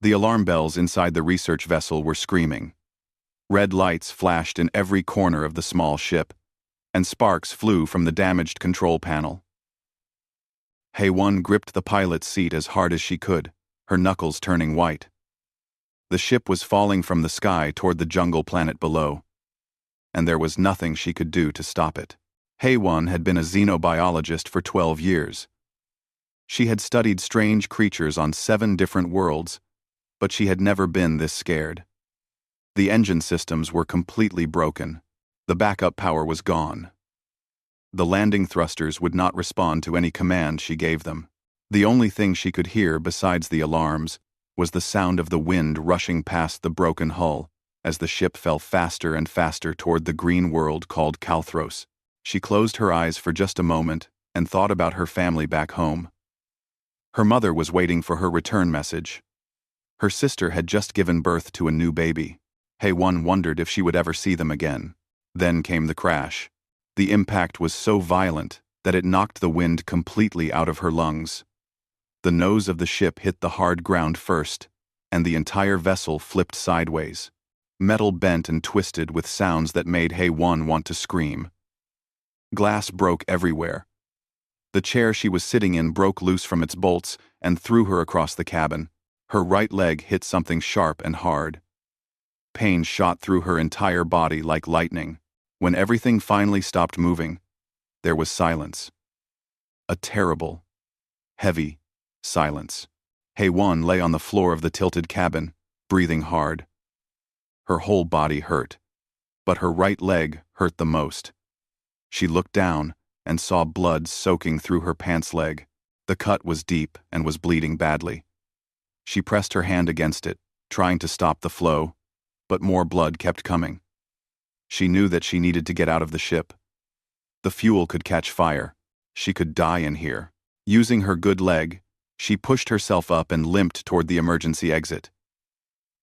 The alarm bells inside the research vessel were screaming. Red lights flashed in every corner of the small ship, and sparks flew from the damaged control panel. HFY gripped the pilot's seat as hard as she could, her knuckles turning white. The ship was falling from the sky toward the jungle planet below, and there was nothing she could do to stop it. HFY had been a xenobiologist for 12 years. She had studied strange creatures on 7 different worlds, but she had never been this scared. The engine systems were completely broken. The backup power was gone. The landing thrusters would not respond to any command she gave them. The only thing she could hear besides the alarms was the sound of the wind rushing past the broken hull as the ship fell faster and faster toward the green world called Kalthros. She closed her eyes for just a moment and thought about her family back home. Her mother was waiting for her return message. Her sister had just given birth to a new baby. HFY wondered if she would ever see them again. Then came the crash. The impact was so violent that it knocked the wind completely out of her lungs. The nose of the ship hit the hard ground first, and the entire vessel flipped sideways. Metal bent and twisted with sounds that made HFY want to scream. Glass broke everywhere. The chair she was sitting in broke loose from its bolts and threw her across the cabin. Her right leg hit something sharp and hard. Pain shot through her entire body like lightning. When everything finally stopped moving, there was silence. A terrible, heavy silence. HFY lay on the floor of the tilted cabin, breathing hard. Her whole body hurt, but her right leg hurt the most. She looked down and saw blood soaking through her pants leg. The cut was deep and was bleeding badly. She pressed her hand against it, trying to stop the flow, but more blood kept coming. She knew that she needed to get out of the ship. The fuel could catch fire. She could die in here. Using her good leg, she pushed herself up and limped toward the emergency exit.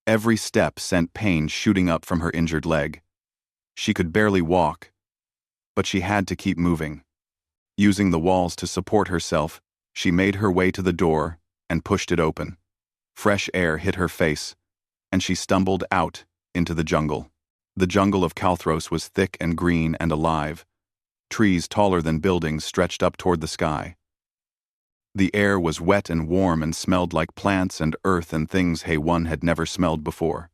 Every step sent pain shooting up from her injured leg. She could barely walk, but she had to keep moving. Using the walls to support herself, she made her way to the door and pushed it open. Fresh air hit her face, and she stumbled out into the jungle. The jungle of Kalthros was thick and green and alive. Trees taller than buildings stretched up toward the sky. The air was wet and warm and smelled like plants and earth and things HFY had never smelled before.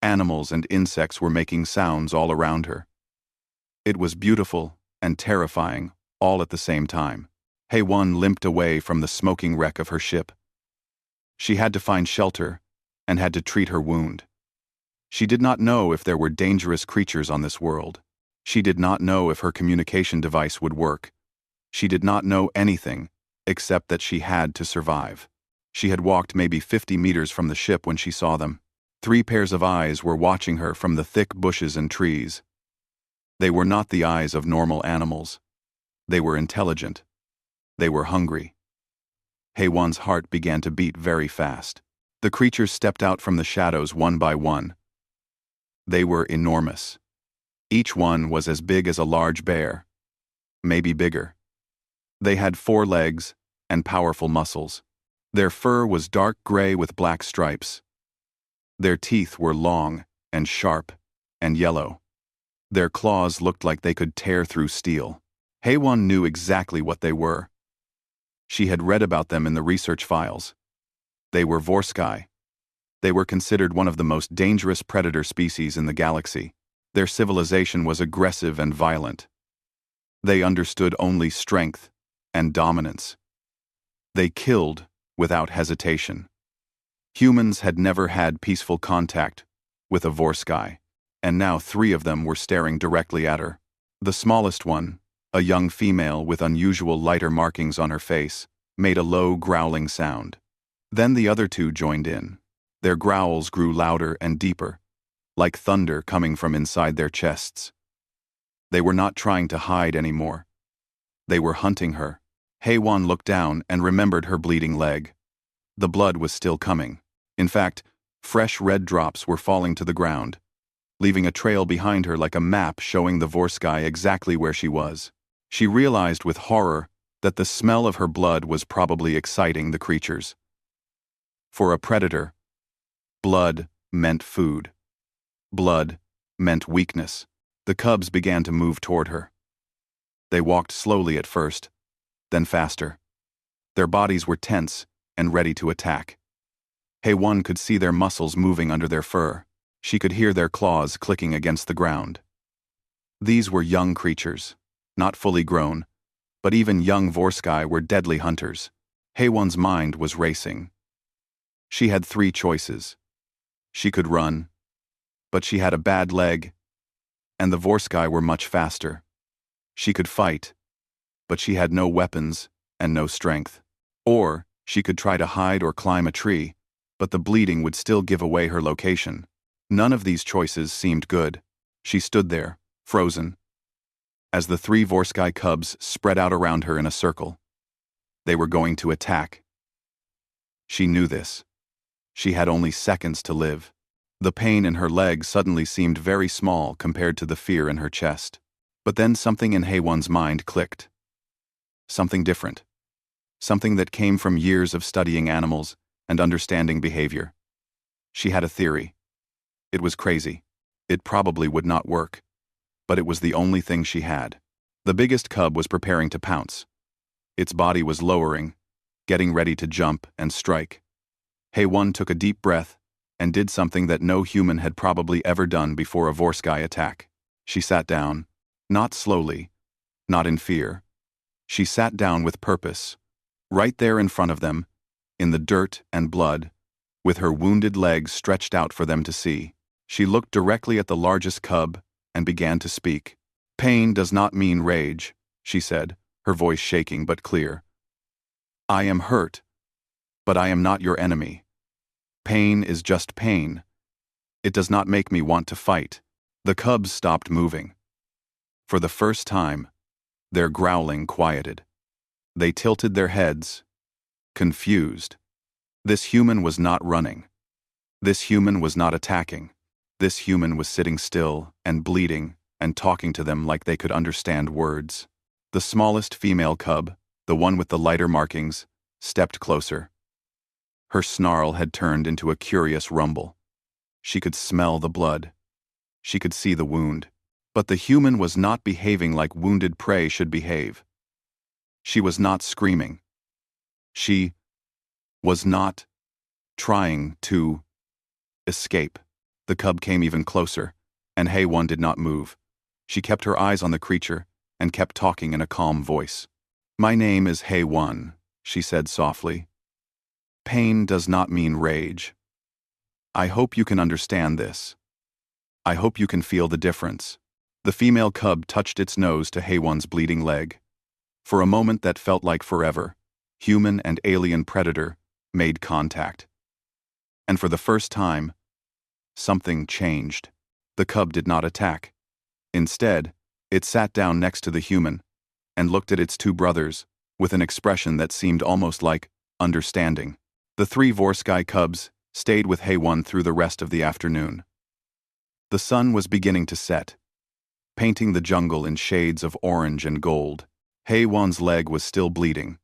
Animals and insects were making sounds all around her. It was beautiful and terrifying all at the same time. HFY limped away from the smoking wreck of her ship. She had to find shelter and had to treat her wound. She did not know if there were dangerous creatures on this world. She did not know if her communication device would work. She did not know anything except that she had to survive. She had walked maybe 50 meters from the ship when she saw them. 3 pairs of eyes were watching her from the thick bushes and trees. They were not the eyes of normal animals. They were intelligent. They were hungry. HFY's heart began to beat very fast. The creatures stepped out from the shadows one by one. They were enormous. Each one was as big as a large bear, maybe bigger. They had 4 legs and powerful muscles. Their fur was dark gray with black stripes. Their teeth were long and sharp and yellow. Their claws looked like they could tear through steel. HFY knew exactly what they were. She had read about them in the research files. They were Vorskai. They were considered one of the most dangerous predator species in the galaxy. Their civilization was aggressive and violent. They understood only strength and dominance. They killed without hesitation. Humans had never had peaceful contact with a Vorskai, and now 3 of them were staring directly at her. The smallest one, a young female with unusual lighter markings on her face, made a low growling sound. Then the other 2 joined in. Their growls grew louder and deeper, like thunder coming from inside their chests. They were not trying to hide anymore. They were hunting her. HFY looked down and remembered her bleeding leg. The blood was still coming. In fact, fresh red drops were falling to the ground, leaving a trail behind her like a map showing the Vorskai exactly where she was. She realized with horror that the smell of her blood was probably exciting the creatures. For a predator, Blood meant food. Blood meant weakness. The cubs began to move toward her. They walked slowly at first, then faster. Their bodies were tense and ready to attack. HFY could see their muscles moving under their fur. She could hear their claws clicking against the ground. These were young creatures, not fully grown, but even young Vorsky were deadly hunters. HFY's mind was racing. She had 3 choices. She could run, but she had a bad leg, and the Vorsky were much faster. She could fight, but she had no weapons and no strength. Or she could try to hide or climb a tree, but the bleeding would still give away her location. None of these choices seemed good. She stood there, frozen, as the 3 Vorsky cubs spread out around her in a circle. They were going to attack. She knew this. She had only seconds to live. The pain in her leg suddenly seemed very small compared to the fear in her chest. But then something in HFY's mind clicked. Something different. Something that came from years of studying animals and understanding behavior. She had a theory. It was crazy. It probably would not work. But it was the only thing she had. The biggest cub was preparing to pounce. Its body was lowering, getting ready to jump and strike. HFY took a deep breath and did something that no human had probably ever done before a Vorsky attack. She sat down, not slowly, not in fear. She sat down with purpose, right there in front of them, in the dirt and blood, with her wounded legs stretched out for them to see. She looked directly at the largest cub and began to speak. "Pain does not mean rage," she said, her voice shaking but clear. "I am hurt, but I am not your enemy. Pain is just pain. It does not make me want to fight." The cubs stopped moving. For the first time, their growling quieted. They tilted their heads, confused. This human was not running. This human was not attacking. This human was sitting still and bleeding and talking to them like they could understand words. The smallest female cub, the one with the lighter markings, stepped closer. Her snarl had turned into a curious rumble. She could smell the blood. She could see the wound. But the human was not behaving like wounded prey should behave. She was not screaming. She was not trying to escape. The cub came even closer, and HFY did not move. She kept her eyes on the creature and kept talking in a calm voice. "My name is HFY," she said softly. "Pain does not mean rage. I hope you can understand this. I hope you can feel the difference." The female cub touched its nose to HFY's bleeding leg. For a moment that felt like forever, human and alien predator made contact. And for the first time, something changed. The cub did not attack. Instead, it sat down next to the human and looked at its 2 brothers with an expression that seemed almost like understanding. The 3 Vorsky cubs stayed with HFY through the rest of the afternoon. The sun was beginning to set, painting the jungle in shades of orange and gold. HFY's leg was still bleeding,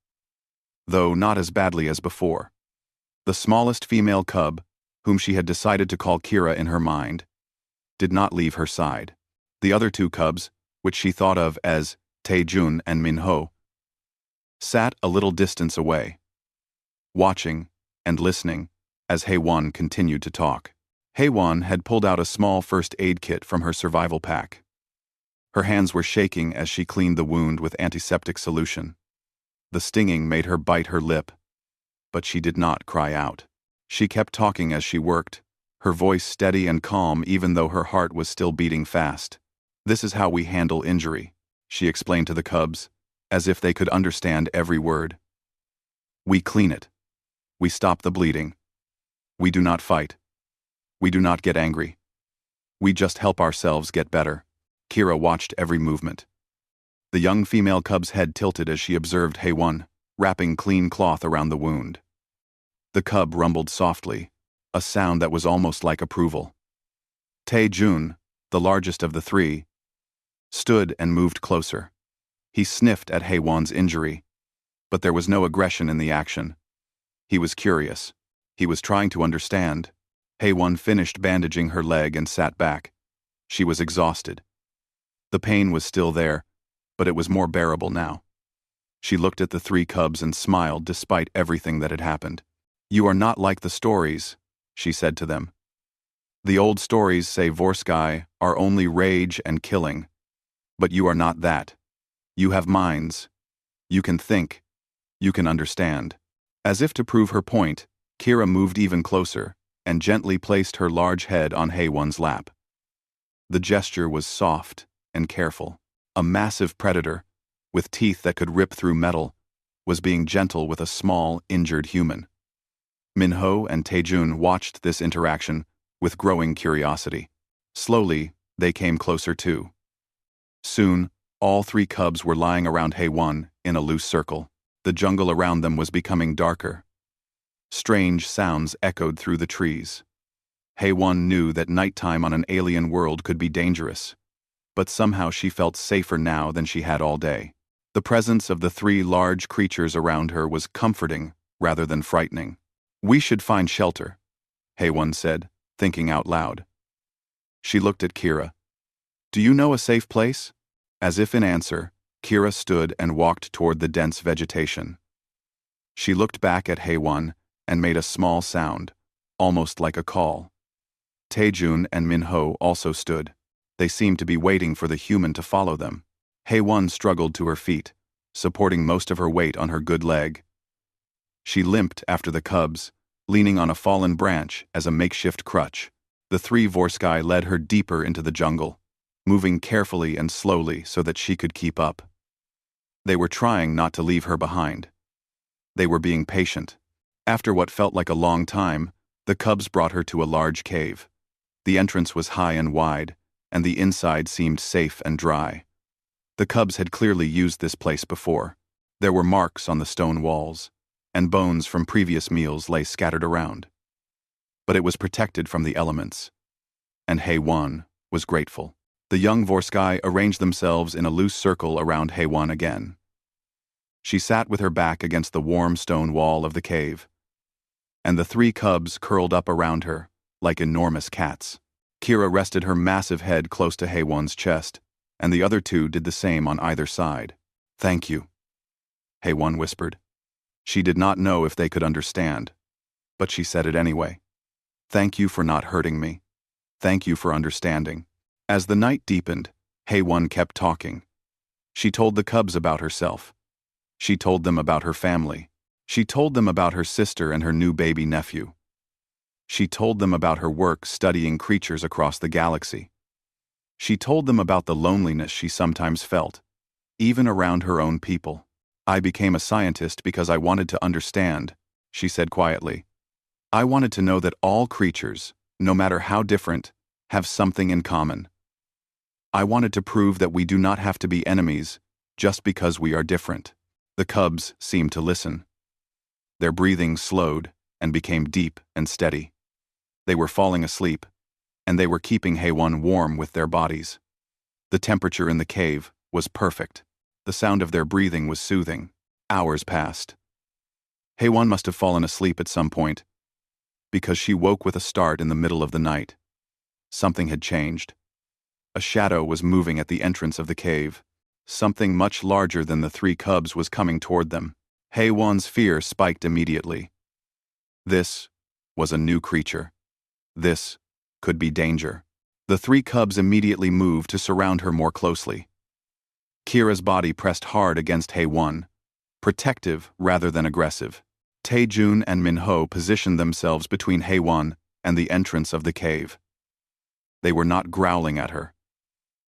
though not as badly as before. The smallest female cub, whom she had decided to call Kira in her mind, did not leave her side. The other 2 cubs, which she thought of as Taejun and Minho, sat a little distance away, watching and listening as HFY continued to talk. HFY had pulled out a small first aid kit from her survival pack. Her hands were shaking as she cleaned the wound with antiseptic solution. The stinging made her bite her lip, but she did not cry out. She kept talking as she worked, her voice steady and calm even though her heart was still beating fast. "This is how we handle injury," she explained to the cubs, as if they could understand every word. "We clean it. We stop the bleeding. We do not fight. We do not get angry. We just help ourselves get better." Kira watched every movement. The young female cub's head tilted as she observed HFY wrapping clean cloth around the wound. The cub rumbled softly, a sound that was almost like approval. Taejun, the largest of the 3, stood and moved closer. He sniffed at HFY's injury, but there was no aggression in the action. He was curious. He was trying to understand. Hei-Wan finished bandaging her leg and sat back. She was exhausted. The pain was still there, but it was more bearable now. She looked at the three cubs and smiled despite everything that had happened. "You are not like the stories," she said to them. "The old stories say Vorskai are only rage and killing. But you are not that. You have minds. You can think. You can understand." As if to prove her point, Kira moved even closer and gently placed her large head on Hei-Wan's lap. The gesture was soft and careful. A massive predator, with teeth that could rip through metal, was being gentle with a small, injured human. Minho and Taejun watched this interaction with growing curiosity. Slowly, they came closer too. Soon, all three cubs were lying around Hei-Wan in a loose circle. The jungle around them was becoming darker. Strange sounds echoed through the trees. Hei-Wan knew that nighttime on an alien world could be dangerous, but somehow she felt safer now than she had all day. The presence of the three large creatures around her was comforting rather than frightening. "We should find shelter," Hei-Wan said, thinking out loud. She looked at Kira. "Do you know a safe place?" As if in answer, Kira stood and walked toward the dense vegetation. She looked back at Hei-Wan and made a small sound, almost like a call. Taejun and Minho also stood. They seemed to be waiting for the human to follow them. Hei-Wan struggled to her feet, supporting most of her weight on her good leg. She limped after the cubs, leaning on a fallen branch as a makeshift crutch. The three Vorskai led her deeper into the jungle, moving carefully and slowly so that she could keep up. They were trying not to leave her behind. They were being patient. After what felt like a long time, the cubs brought her to a large cave. The entrance was high and wide, and the inside seemed safe and dry. The cubs had clearly used this place before. There were marks on the stone walls, and bones from previous meals lay scattered around. But it was protected from the elements, and Hei-Wan was grateful. The young Vorskai arranged themselves in a loose circle around Hei-Wan again. She sat with her back against the warm stone wall of the cave, and the three cubs curled up around her like enormous cats. Kira rested her massive head close to Hei-Wan's chest, and the other two did the same on either side. "Thank you," Hei-Wan whispered. She did not know if they could understand, but she said it anyway. "Thank you for not hurting me. Thank you for understanding." As the night deepened, Hei-Wan kept talking. She told the cubs about herself. She told them about her family. She told them about her sister and her new baby nephew. She told them about her work studying creatures across the galaxy. She told them about the loneliness she sometimes felt, even around her own people. "I became a scientist because I wanted to understand," she said quietly. "I wanted to know that all creatures, no matter how different, have something in common. I wanted to prove that we do not have to be enemies just because we are different." The cubs seemed to listen. Their breathing slowed and became deep and steady. They were falling asleep, and they were keeping Hei-Wan warm with their bodies. The temperature in the cave was perfect. The sound of their breathing was soothing. Hours passed. Hei-Wan must have fallen asleep at some point, because she woke with a start in the middle of the night. Something had changed. A shadow was moving at the entrance of the cave. Something much larger than the three cubs was coming toward them. Hei-Wan's fear spiked immediately. This was a new creature. This could be danger. The three cubs immediately moved to surround her more closely. Kira's body pressed hard against Hei-Wan, protective rather than aggressive. Taejun and Minho positioned themselves between Hei-Wan and the entrance of the cave. They were not growling at her.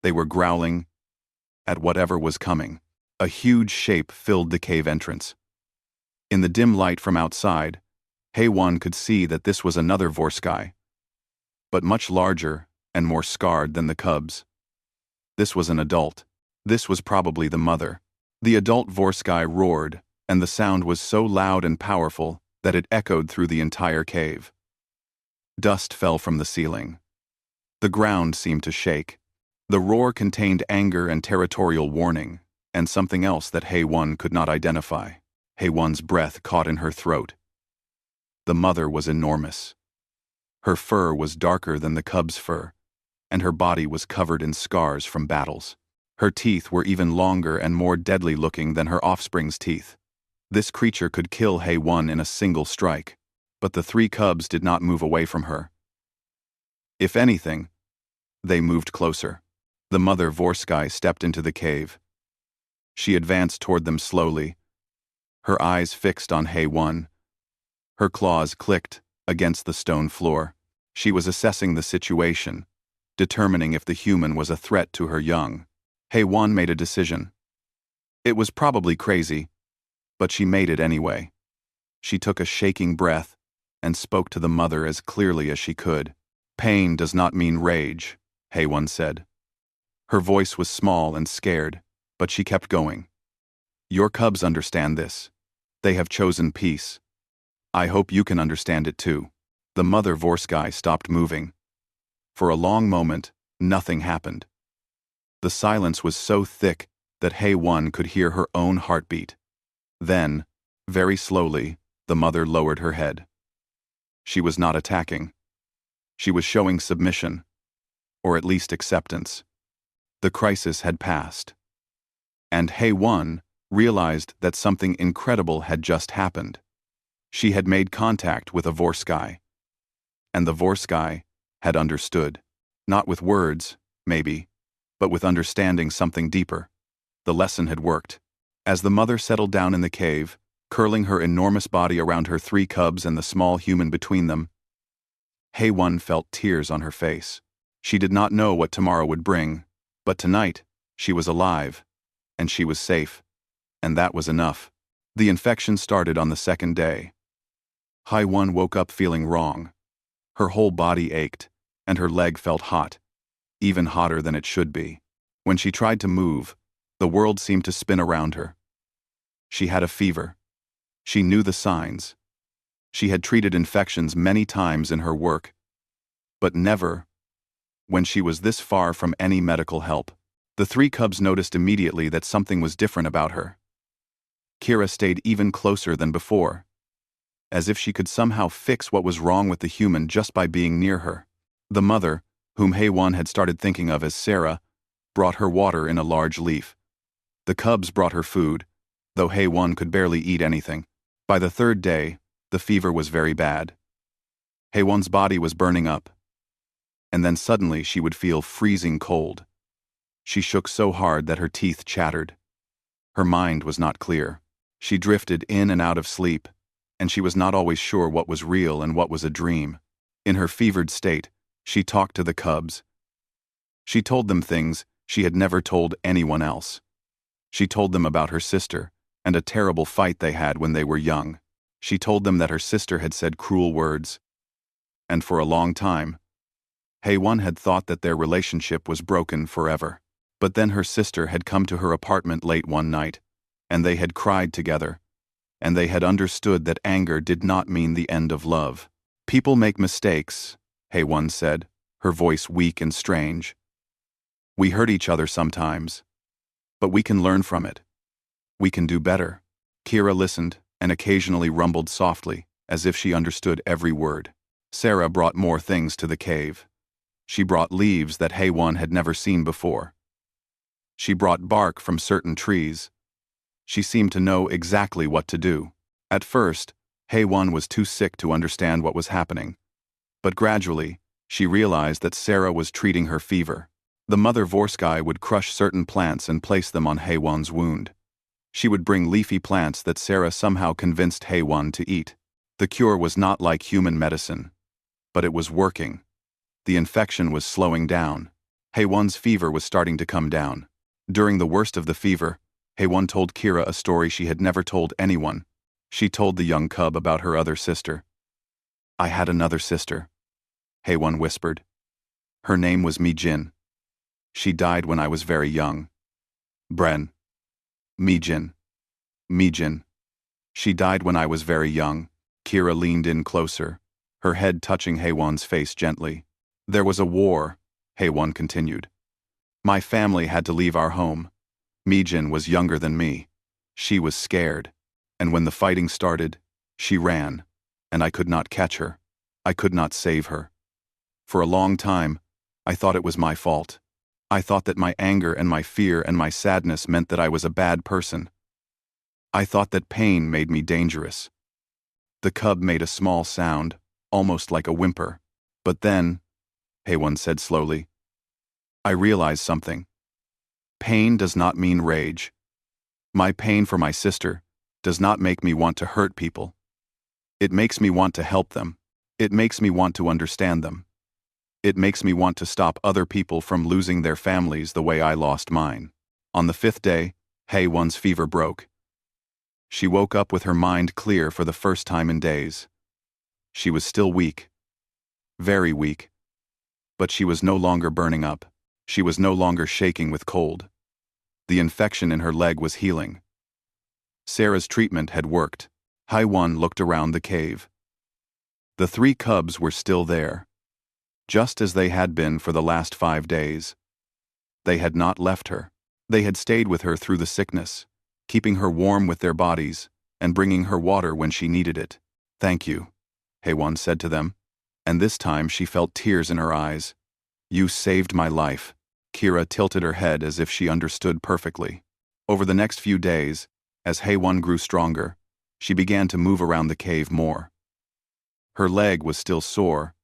They were growling at whatever was coming. A huge shape filled the cave entrance. In the dim light from outside, Hei-Wan could see that this was another Vorskai, but much larger and more scarred than the cubs. This was an adult. This was probably the mother. The adult Vorskai roared, and the sound was so loud and powerful that it echoed through the entire cave. Dust fell from the ceiling. The ground seemed to shake. The roar contained anger and territorial warning, and something else that Hei-Wan could not identify. Hei-Wan's breath caught in her throat. The mother was enormous. Her fur was darker than the cub's fur, and her body was covered in scars from battles. Her teeth were even longer and more deadly-looking than her offspring's teeth. This creature could kill HFY in a single strike, but the 3 cubs did not move away from her. If anything, they moved closer. The mother Vorsky stepped into the cave. She advanced toward them slowly, her eyes fixed on HFY. Her claws clicked against the stone floor. She was assessing the situation, determining if the human was a threat to her young. HFY made a decision. It was probably crazy, but she made it anyway. She took a shaking breath and spoke to the mother as clearly as she could. "Pain does not mean rage," HFY said. Her voice was small and scared, but she kept going. "Your cubs understand this. They have chosen peace. I hope you can understand it too." The mother Vorsky stopped moving. For a long moment, nothing happened. The silence was so thick that HFY could hear her own heartbeat. Then, very slowly, the mother lowered her head. She was not attacking. She was showing submission, or at least acceptance. The crisis had passed. And HFY realized that something incredible had just happened. She had made contact with a Vorsky. And the Vorsky had understood. Not with words, maybe, but with understanding something deeper. The lesson had worked. As the mother settled down in the cave, curling her enormous body around her 3 cubs and the small human between them, HFY felt tears on her face. She did not know what tomorrow would bring, but tonight, she was alive, and she was safe, and that was enough. The infection started on the 2nd day. HFY woke up feeling wrong. Her whole body ached, and her leg felt hot, even hotter than it should be. When she tried to move, the world seemed to spin around her. She had a fever. She knew the signs. She had treated infections many times in her work, but never when she was this far from any medical help. The 3 cubs noticed immediately that something was different about her. Kira stayed even closer than before, as if she could somehow fix what was wrong with the human just by being near her. The mother, whom HFY had started thinking of as Sarah, brought her water in a large leaf. The cubs brought her food, though HFY could barely eat anything. By the 3rd day, the fever was very bad. HFY's body was burning up, and then suddenly she would feel freezing cold. She shook so hard that her teeth chattered. Her mind was not clear. She drifted in and out of sleep, and she was not always sure what was real and what was a dream. In her fevered state, she talked to the cubs. She told them things she had never told anyone else. She told them about her sister and a terrible fight they had when they were young. She told them that her sister had said cruel words. And for a long time, HFY had thought that their relationship was broken forever. But then her sister had come to her apartment late one night, and they had cried together, and they had understood that anger did not mean the end of love. "People make mistakes," HFY said, her voice weak and strange. "We hurt each other sometimes, but we can learn from it. We can do better." Kira listened and occasionally rumbled softly, as if she understood every word. Sarah brought more things to the cave. She brought leaves that HFY had never seen before. She brought bark from certain trees. She seemed to know exactly what to do. At first, HFY was too sick to understand what was happening. But gradually, she realized that Sarah was treating her fever. The mother Vorsky would crush certain plants and place them on HFY's wound. She would bring leafy plants that Sarah somehow convinced HFY to eat. The cure was not like human medicine, but it was working. The infection was slowing down. HFY's fever was starting to come down. During the worst of the fever, HFY told Kira a story she had never told anyone. She told the young cub about her other sister. "I had another sister," HFY whispered. "Her name was Mijin. She died when I was very young. Bren. Mijin. Mijin. She died when I was very young." Kira leaned in closer, her head touching HFY's face gently. "There was a war," HFY continued. "My family had to leave our home. Mijin was younger than me. She was scared, and when the fighting started, she ran, and I could not catch her. I could not save her. For a long time, I thought it was my fault. I thought that my anger and my fear and my sadness meant that I was a bad person. I thought that pain made me dangerous. The cub made a small sound, almost like a whimper. But then, HFY said slowly, I realized something. Pain does not mean rage. My pain for my sister does not make me want to hurt people. It makes me want to help them. It makes me want to understand them. It makes me want to stop other people from losing their families the way I lost mine. On the 5th day, HFY's fever broke. She woke up with her mind clear for the first time in days. She was still weak. Very weak. But she was no longer burning up. She was no longer shaking with cold. The infection in her leg was healing. Sarah's treatment had worked. HFY looked around the cave. The 3 cubs were still there, just as they had been for the last 5 days. They had not left her. They had stayed with her through the sickness, keeping her warm with their bodies and bringing her water when she needed it. Thank you, HFY said to them, and this time she felt tears in her eyes. You saved my life. Kira tilted her head as if she understood perfectly. Over the next few days, as HFY grew stronger, she began to move around the cave more. Her leg was still sore,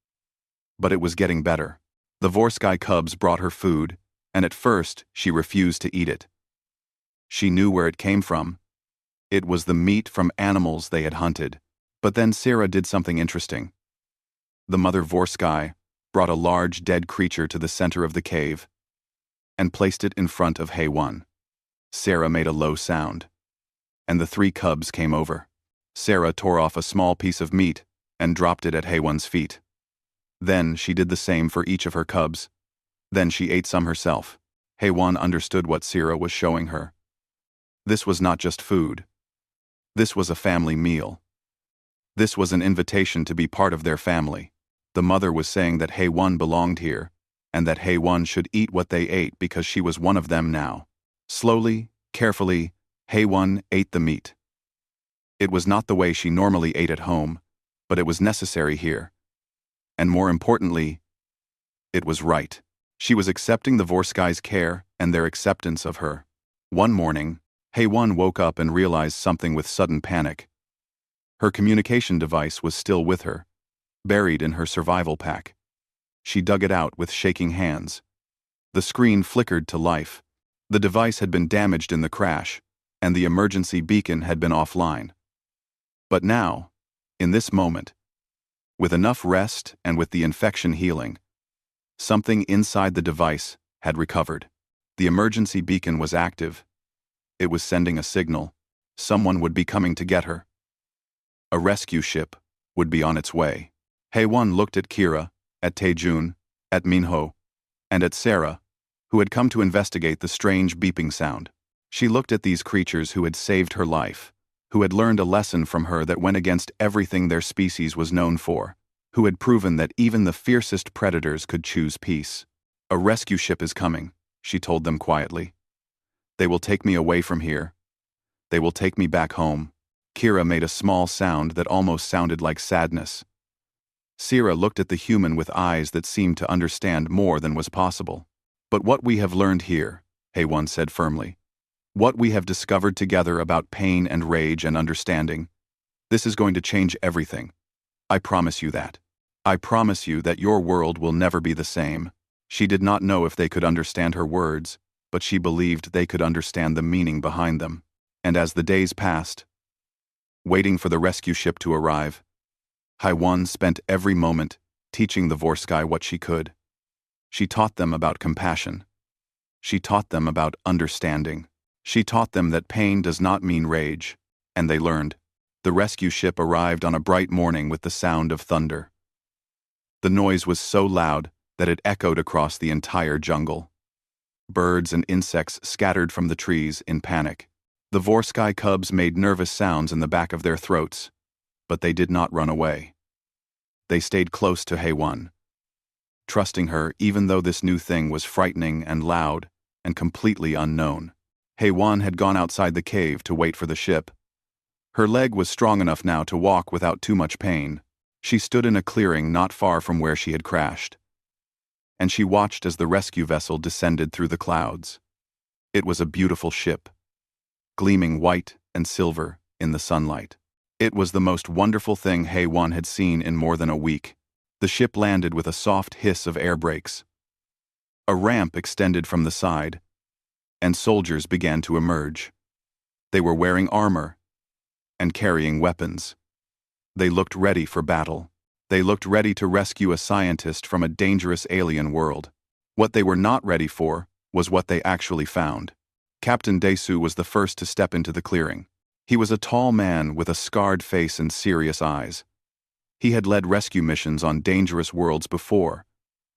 but it was getting better. The Vorsky cubs brought her food, and at first she refused to eat it. She knew where it came from. It was the meat from animals they had hunted. But then Sarah did something interesting. The mother Vorsky brought a large dead creature to the center of the cave and placed it in front of HFY. Sarah made a low sound, and the 3 cubs came over. Sarah tore off a small piece of meat and dropped it at HFY's feet. Then she did the same for each of her cubs. Then she ate some herself. HFY understood what Sarah was showing her. This was not just food. This was a family meal. This was an invitation to be part of their family. The mother was saying that HFY belonged here, and that HFY should eat what they ate because she was one of them now. Slowly, carefully, HFY ate the meat. It was not the way she normally ate at home, but it was necessary here. And more importantly, it was right. She was accepting the Vorsky's care and their acceptance of her. One morning, HFY woke up and realized something with sudden panic. Her communication device was still with her, buried in her survival pack. She dug it out with shaking hands. The screen flickered to life. The device had been damaged in the crash, and the emergency beacon had been offline. But now, in this moment, with enough rest and with the infection healing, something inside the device had recovered. The emergency beacon was active. It was sending a signal. Someone would be coming to get her. A rescue ship would be on its way. HFY looked at Kira, at Taejun, at Minho, and at Sarah, who had come to investigate the strange beeping sound. She looked at these creatures who had saved her life, who had learned a lesson from her that went against everything their species was known for, who had proven that even the fiercest predators could choose peace. A rescue ship is coming, she told them quietly. They will take me away from here. They will take me back home. Kira made a small sound that almost sounded like sadness. Sarah looked at the human with eyes that seemed to understand more than was possible. But what we have learned here, HFY said firmly, what we have discovered together about pain and rage and understanding, this is going to change everything. I promise you that. I promise you that your world will never be the same. She did not know if they could understand her words, but she believed they could understand the meaning behind them. And as the days passed, waiting for the rescue ship to arrive, HFY spent every moment teaching the Vorsky what she could. She taught them about compassion. She taught them about understanding. She taught them that pain does not mean rage, and they learned. The rescue ship arrived on a bright morning with the sound of thunder. The noise was so loud that it echoed across the entire jungle. Birds and insects scattered from the trees in panic. The Vorsky cubs made nervous sounds in the back of their throats, but they did not run away. They stayed close to HFY, trusting her even though this new thing was frightening and loud and completely unknown. HFY had gone outside the cave to wait for the ship. Her leg was strong enough now to walk without too much pain. She stood in a clearing not far from where she had crashed. and she watched as the rescue vessel descended through the clouds. It was a beautiful ship, gleaming white and silver in the sunlight. It was the most wonderful thing HFY had seen in more than a week. The ship landed with a soft hiss of air brakes. A ramp extended from the side, and soldiers began to emerge. They were wearing armor and carrying weapons. They looked ready for battle. They looked ready to rescue a scientist from a dangerous alien world. What they were not ready for was what they actually found. Captain Desu was the first to step into the clearing. He was a tall man with a scarred face and serious eyes. He had led rescue missions on dangerous worlds before,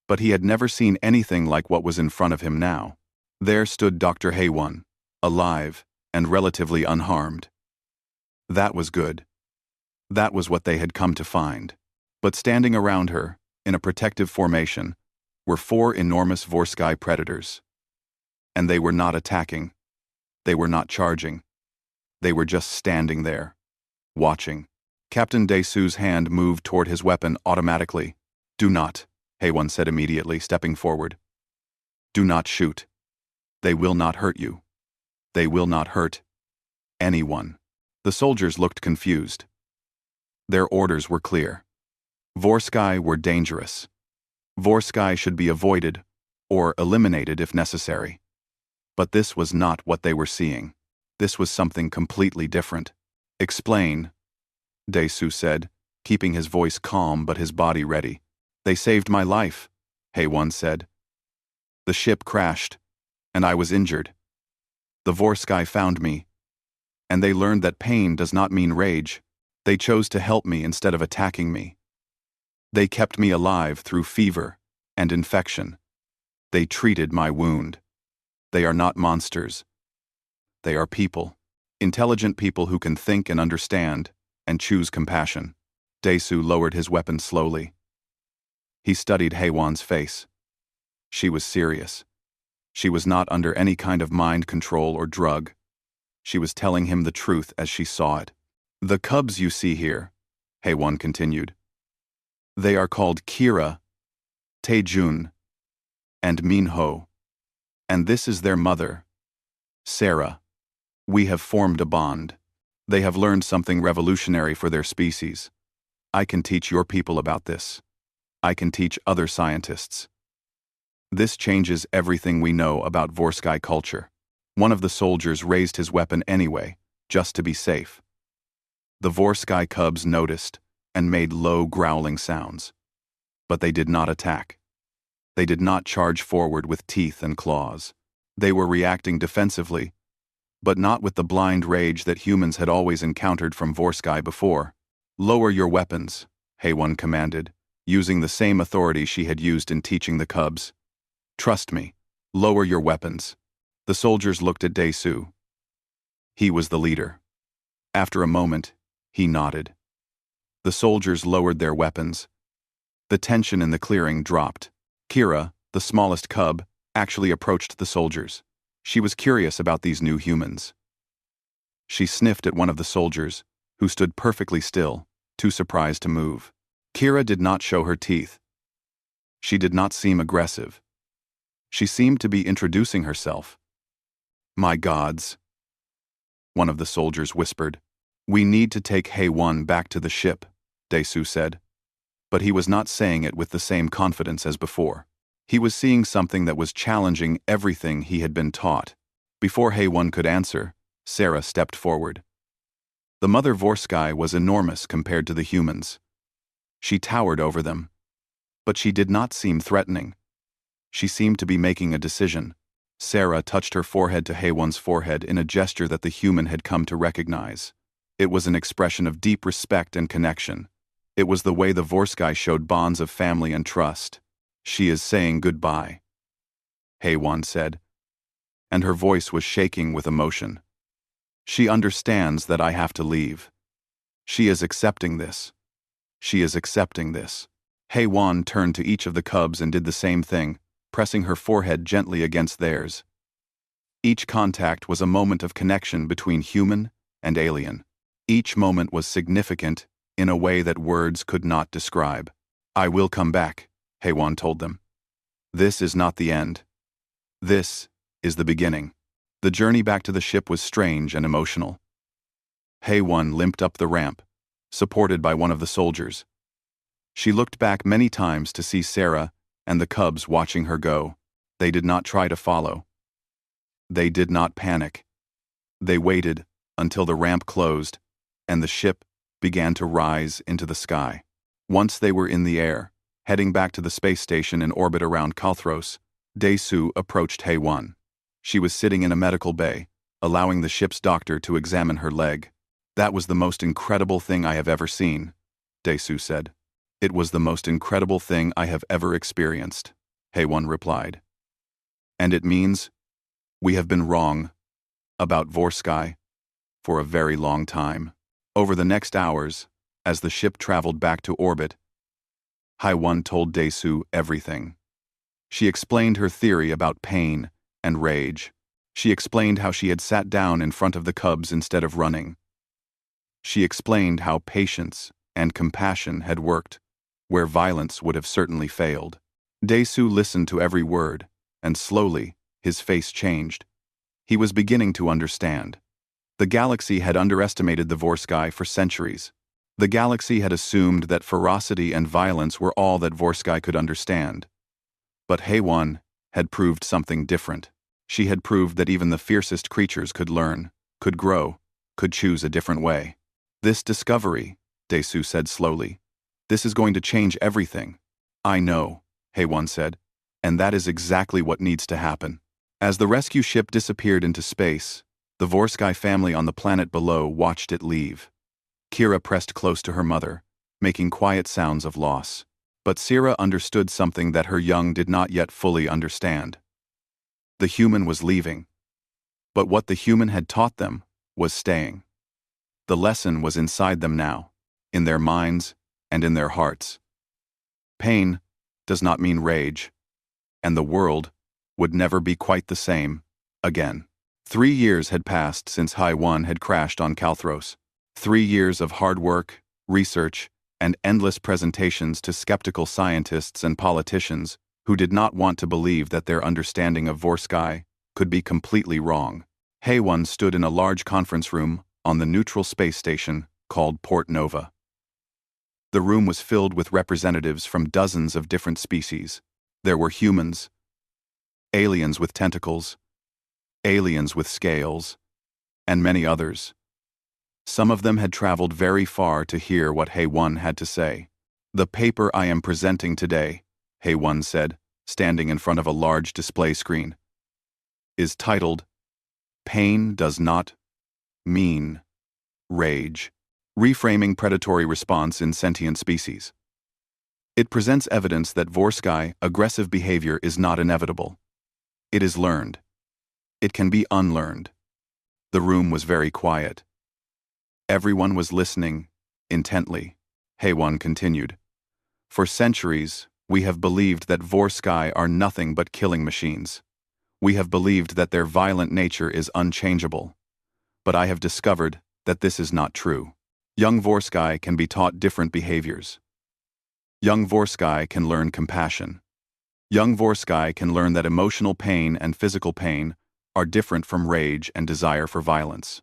but he had never seen anything like what was in front of him now. There stood Dr. HFY, alive and relatively unharmed. That was good. That was what they had come to find. But standing around her, in a protective formation, were 4 enormous Vorsky predators. And they were not attacking. They were not charging. They were just standing there, watching. Captain Desu's hand moved toward his weapon automatically. "Do not," HFY said immediately, stepping forward. "Do not shoot. They will not hurt you. They will not hurt anyone." The soldiers looked confused. Their orders were clear. Vorsky were dangerous. Vorsky should be avoided or eliminated if necessary. But this was not what they were seeing. This was something completely different. "Explain," Desu said, keeping his voice calm but his body ready. "They saved my life," HFY said. "The ship crashed, and I was injured. The Vorsky found me, and they learned that pain does not mean rage. They chose to help me instead of attacking me. They kept me alive through fever and infection. They treated my wound. They are not monsters. They are people. Intelligent people who can think and understand and choose compassion." Desu lowered his weapon slowly. He studied HFY's face. She was serious. She was not under any kind of mind control or drug. She was telling him the truth as she saw it. "The cubs you see here," HFY continued. "They are called Kira, Taejun, and Minho. And this is their mother, Sarah. We have formed a bond. They have learned something revolutionary for their species. I can teach your people about this. I can teach other scientists. This changes everything we know about Vorsky culture." One of the soldiers raised his weapon anyway, just to be safe. The Vorsky cubs noticed and made low growling sounds. But they did not attack. They did not charge forward with teeth and claws. They were reacting defensively, but not with the blind rage that humans had always encountered from Vorsky before. "Lower your weapons," HFY commanded, using the same authority she had used in teaching the cubs. "Trust me, lower your weapons." The soldiers looked at Desu. He was the leader. After a moment, he nodded. The soldiers lowered their weapons. The tension in the clearing dropped. Kira, the smallest cub, actually approached the soldiers. She was curious about these new humans. She sniffed at one of the soldiers, who stood perfectly still, too surprised to move. Kira did not show her teeth. She did not seem aggressive. She seemed to be introducing herself. "My gods," one of the soldiers whispered. "We need to take HFY back to the ship," Desu said. But he was not saying it with the same confidence as before. He was seeing something that was challenging everything he had been taught. Before HFY could answer, Sarah stepped forward. The mother Vorsky was enormous compared to the humans. She towered over them. But she did not seem threatening. She seemed to be making a decision. Sarah touched her forehead to HFY's forehead in a gesture that the human had come to recognize. It was an expression of deep respect and connection. It was the way the Vorsky showed bonds of family and trust. "She is saying goodbye," HFY said, and her voice was shaking with emotion. "She understands that I have to leave. She is accepting this. She is accepting this." HFY turned to each of the cubs and did the same thing, pressing her forehead gently against theirs. Each contact was a moment of connection between human and alien. Each moment was significant in a way that words could not describe. "I will come back," HFY told them. This is not the end. This is the beginning. The journey back to the ship was strange and emotional. HFY limped up the ramp, supported by one of the soldiers. She looked back many times to see Sarah and the cubs watching her go. They did not try to follow. They did not panic. They waited until the ramp closed and the ship began to rise into the sky. Once they were in the air, heading back to the space station in orbit around Kalthros, Daesu approached HFY. She was sitting in a medical bay, allowing the ship's doctor to examine her leg. "That was the most incredible thing I have ever seen," Daesu said. "It was the most incredible thing I have ever experienced," HFY replied. "And it means we have been wrong about Vorsky for a very long time." Over the next hours, as the ship traveled back to orbit, HFY told Daesu everything. She explained her theory about pain and rage. She explained how she had sat down in front of the cubs instead of running. She explained how patience and compassion had worked, where violence would have certainly failed. Daesu listened to every word, and slowly, his face changed. He was beginning to understand. The galaxy had underestimated the Vorsky for centuries. The galaxy had assumed that ferocity and violence were all that Vorsky could understand. But HFY had proved something different. She had proved that even the fiercest creatures could learn, could grow, could choose a different way. "This discovery," Daesu said slowly, "this is going to change everything." "I know," HFY said, "and that is exactly what needs to happen." As the rescue ship disappeared into space, the Vorsky family on the planet below watched it leave. Kira pressed close to her mother, making quiet sounds of loss. But Sira understood something that her young did not yet fully understand. The human was leaving. But what the human had taught them was staying. The lesson was inside them now, in their minds and in their hearts. Pain does not mean rage, and the world would never be quite the same again. 3 years had passed since HFY had crashed on Kalthros. 3 years of hard work, research, and endless presentations to skeptical scientists and politicians who did not want to believe that their understanding of Vorsky could be completely wrong. HFY stood in a large conference room on the neutral space station called Port Nova. The room was filled with representatives from dozens of different species. There were humans, aliens with tentacles, aliens with scales, and many others. Some of them had traveled very far to hear what HFY had to say. "The paper I am presenting today," HFY said, standing in front of a large display screen, "is titled, 'Pain Does Not Mean Rage: Reframing Predatory Response in Sentient Species.' It presents evidence that Vorsky aggressive behavior is not inevitable. It is learned. It can be unlearned." The room was very quiet. Everyone was listening intently. HFY continued, "For centuries, we have believed that Vorsky are nothing but killing machines. We have believed that their violent nature is unchangeable. But I have discovered that this is not true. Young Vorsky can be taught different behaviors. Young Vorsky can learn compassion. Young Vorsky can learn that emotional pain and physical pain are different from rage and desire for violence."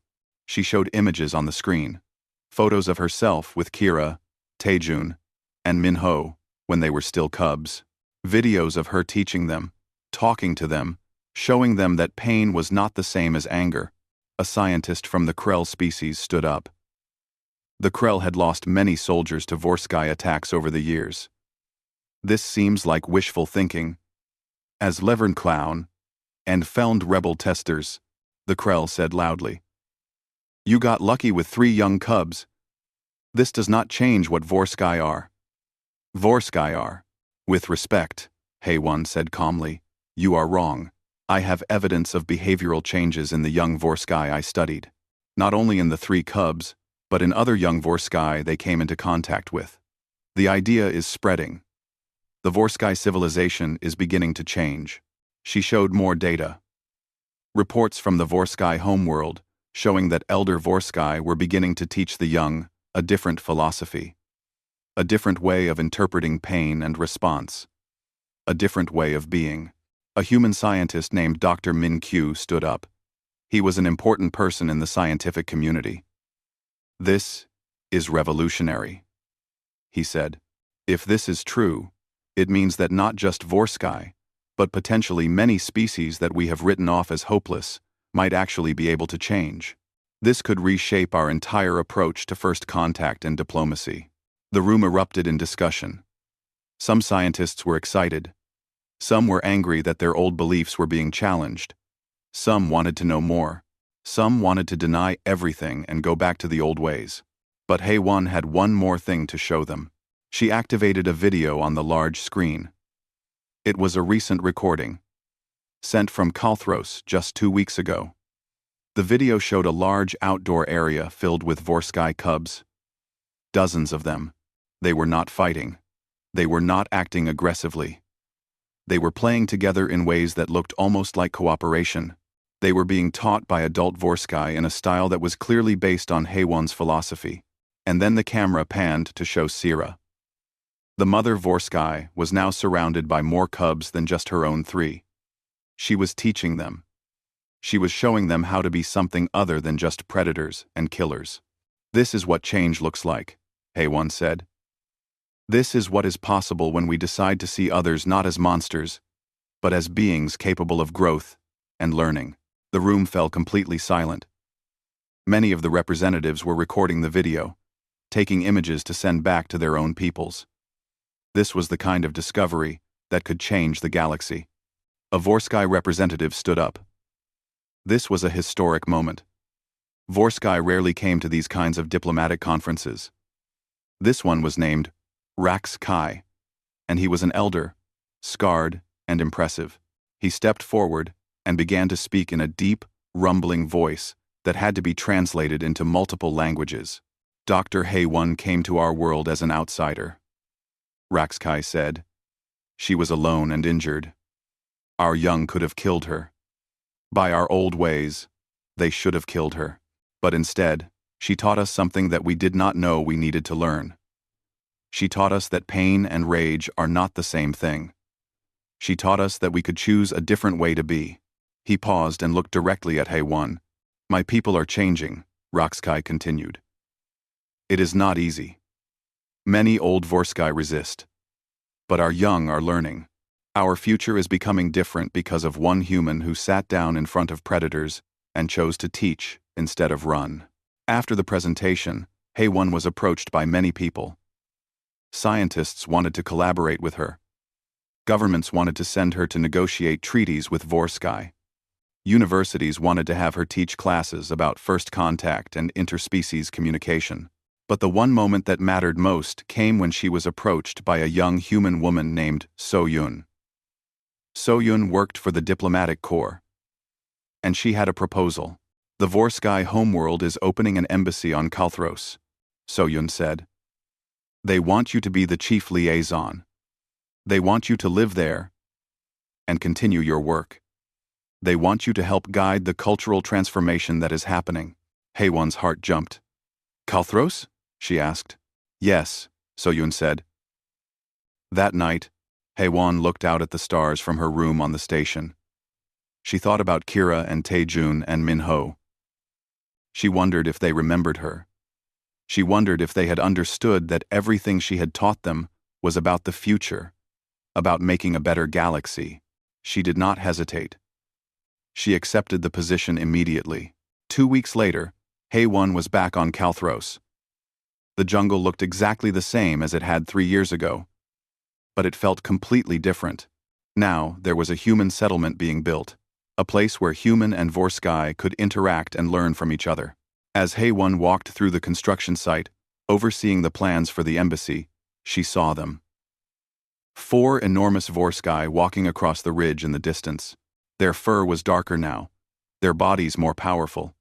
She showed images on the screen, photos of herself with Kira, Taejun, and Minho when they were still cubs, videos of her teaching them, talking to them, showing them that pain was not the same as anger. A scientist from the Krell species stood up. The Krell had lost many soldiers to Vorsky attacks over the years. "This seems like wishful thinking. As Levernclown and Felnd rebel testers," the Krell said loudly. "You got lucky with 3 young cubs. This does not change what Vorsky are. Vorsky are. With respect," HFY said calmly, "you are wrong. I have evidence of behavioral changes in the young Vorsky I studied. Not only in the 3 cubs, but in other young Vorsky they came into contact with. The idea is spreading. The Vorsky civilization is beginning to change." She showed more data. Reports from the Vorsky homeworld showing that elder Vorsky were beginning to teach the young a different philosophy, a different way of interpreting pain and response. a different way of being. A human scientist named Dr. Min Q stood up. He was an important person in the scientific community. "This is revolutionary," he said. "If this is true, it means that not just Vorsky, but potentially many species that we have written off as hopeless, might actually be able to change. This could reshape our entire approach to first contact and diplomacy." The room erupted in discussion. Some scientists were excited. Some were angry that their old beliefs were being challenged. Some wanted to know more. Some wanted to deny everything and go back to the old ways. But HFY had one more thing to show them. She activated a video on the large screen. It was a recent recording, sent from Kalthros just 2 weeks ago. The video showed a large outdoor area filled with Vorsky cubs. Dozens of them. They were not fighting. They were not acting aggressively. They were playing together in ways that looked almost like cooperation. They were being taught by adult Vorsky in a style that was clearly based on HFY's philosophy. And then the camera panned to show Sira. The mother Vorsky was now surrounded by more cubs than just her own 3. She was teaching them. She was showing them how to be something other than just predators and killers. "This is what change looks like," HFY said. "This is what is possible when we decide to see others not as monsters, but as beings capable of growth and learning." The room fell completely silent. Many of the representatives were recording the video, taking images to send back to their own peoples. This was the kind of discovery that could change the galaxy. A Vorsky representative stood up. This was a historic moment. Vorsky rarely came to these kinds of diplomatic conferences. This one was named Rax Kai, and he was an elder, scarred and impressive. He stepped forward and began to speak in a deep, rumbling voice that had to be translated into multiple languages. "Dr. HFY came to our world as an outsider," Rax Kai said. "She was alone and injured. Our young could have killed her. By our old ways, they should have killed her. But instead, she taught us something that we did not know we needed to learn. She taught us that pain and rage are not the same thing. She taught us that we could choose a different way to be." He paused and looked directly at HFY. "My people are changing," Roxkai continued. "It is not easy. Many old Vorsky resist. But our young are learning. Our future is becoming different because of one human who sat down in front of predators and chose to teach instead of run." After the presentation, HFY was approached by many people. Scientists wanted to collaborate with her. Governments wanted to send her to negotiate treaties with Vorsky. Universities wanted to have her teach classes about first contact and interspecies communication. But the one moment that mattered most came when she was approached by a young human woman named So-Yun. So-Yun worked for the diplomatic corps. And she had a proposal. "The Vorsky homeworld is opening an embassy on Kalthros," So-Yun said. "They want you to be the chief liaison. They want you to live there and continue your work. They want you to help guide the cultural transformation that is happening." HFY's heart jumped. "Kalthros?" she asked. "Yes," So-Yun said. That night, HFY looked out at the stars from her room on the station. She thought about Kira and Taejun and Minho. She wondered if they remembered her. She wondered if they had understood that everything she had taught them was about the future, about making a better galaxy. She did not hesitate. She accepted the position immediately. 2 weeks later, HFY was back on Kalthros. The jungle looked exactly the same as it had 3 years ago, but it felt completely different. Now there was a human settlement being built, a place where human and Vorsky could interact and learn from each other. As HFY walked through the construction site, overseeing the plans for the embassy, she saw them. 4 enormous Vorsky walking across the ridge in the distance. Their fur was darker now, their bodies more powerful.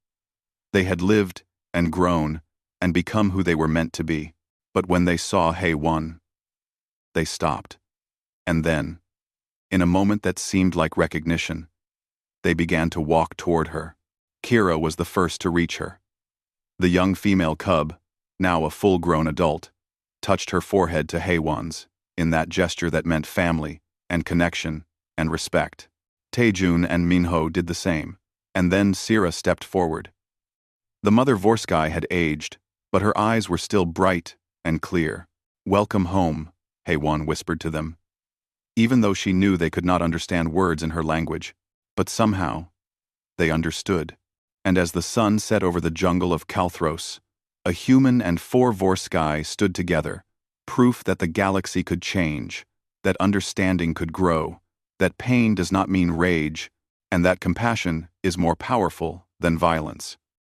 They had lived and grown and become who they were meant to be. But when they saw HFY, they stopped. And then, in a moment that seemed like recognition, they began to walk toward her. Kira was the first to reach her. The young female cub, now a full-grown adult, touched her forehead to HFY's, in that gesture that meant family and connection, and respect. Taejun and Minho did the same, and then Sira stepped forward. The mother Vorsky had aged, but her eyes were still bright and clear. "Welcome home," Haewon whispered to them. Even though she knew they could not understand words in her language, but somehow, they understood. And as the sun set over the jungle of Kalthros, a human and 4 Vorsky stood together, proof that the galaxy could change, that understanding could grow, that pain does not mean rage, and that compassion is more powerful than violence.